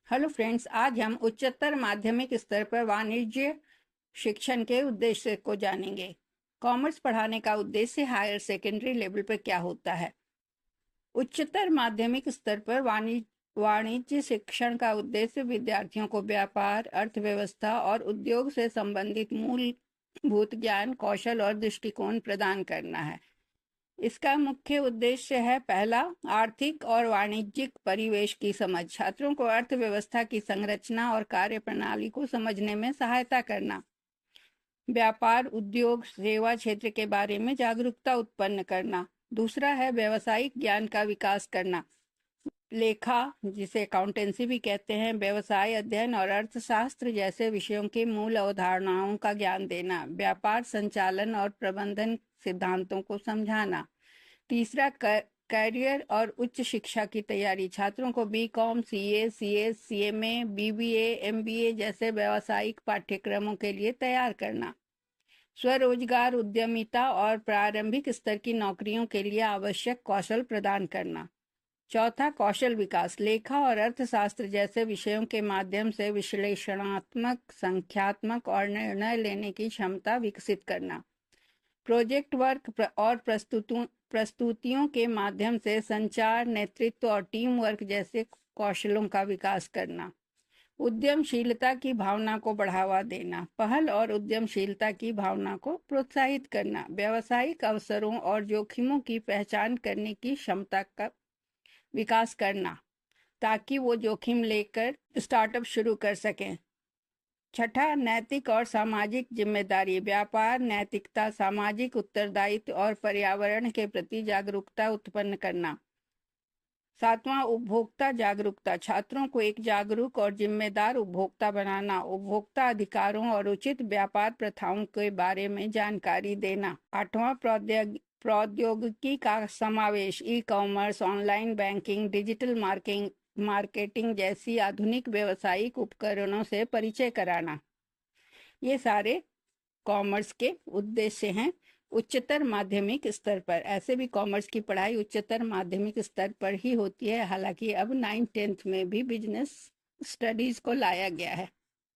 Hello friends, आज हम उच्चतर माध्यमिक स्तर पर वाणिज्य शिक्षण के उद्देश्य को जानेंगे। कॉमर्स पढ़ाने का उद्देश्य हायर सेकेंडरी लेवल पर क्या होता है? उच्चतर माध्यमिक स्तर पर वाणिज्य शिक्षण का उद्देश्य विद्यार्थियों को व्यापार, अर्थव्यवस्था और उद्योग से संबंधित मूलभूत ज्ञान, कौशल और दृष्टिकोण प्रदान करना है। इसका मुख्य उद्देश्य है: पहला, आर्थिक और वाणिज्यिक परिवेश की समझ। छात्रों को अर्थव्यवस्था की संरचना और कार्यप्रणाली को समझने में सहायता करना। व्यापार, उद्योग, सेवा क्षेत्र के बारे में जागरूकता उत्पन्न करना। दूसरा है व्यवसायिक ज्ञान का विकास करना। लेखा, जिसे अकाउंटेंसी भी कहते हैं, व्यवसाय अध्ययन और अर्थशास्त्र जैसे विषयों के मूल अवधारणाओं का ज्ञान देना। व्यापार संचालन और प्रबंधन सिद्धांतों को समझाना। तीसरा, करियर और उच्च शिक्षा की तैयारी। छात्रों को BCom, CA, CS, CMA, BBA, MBA जैसे व्यावसायिक पाठ्यक्रमों के लिए तैयार करना। स्वरोजगार, उद्यमिता और प्रारंभिक स्तर की नौकरियों के लिए आवश्यक कौशल प्रदान करना। चौथा, कौशल विकास। लेखा और अर्थशास्त्र जैसे विषयों के माध्यम से विश्लेषणात्मक, संख्यात्मक और निर्णय लेने की क्षमता विकसित करना। प्रोजेक्ट वर्क और प्रस्तुतियों के माध्यम से संचार, नेतृत्व और टीम वर्क जैसे कौशलों का विकास करना। उद्यमशीलता की भावना को बढ़ावा देना। पहल और उद्यमशीलता की भावना को प्रोत्साहित करना। व्यावसायिक अवसरों और जोखिमों की पहचान करने की क्षमता का विकास करना, ताकि वो जोखिम लेकर स्टार्टअप शुरू कर सकें। छठा, नैतिक और सामाजिक जिम्मेदारी। व्यापार, नैतिकता, सामाजिक उत्तरदायित्व और पर्यावरण के प्रति जागरूकता उत्पन्न करना। सातवां, उपभोक्ता जागरूकता। छात्रों को एक जागरूक और जिम्मेदार उपभोक्ता बनाना। उपभोक्ता अधिकारों और उचित व्यापार प्रथाओं के बारे में जानकारी देना। आठवां, प्रौद्योगिकी का समावेश। E commerce, online banking, digital marketing जैसी आधुनिक व्यावसायिक उपकरणों से परिचय कराना। ये सारे कॉमर्स के उद्देश्य हैं उच्चतर माध्यमिक स्तर पर। ऐसे भी कॉमर्स की पढ़ाई उच्चतर माध्यमिक स्तर पर ही होती है, हालांकि अब 9th 10th में भी बिजनेस स्टडीज को लाया गया है।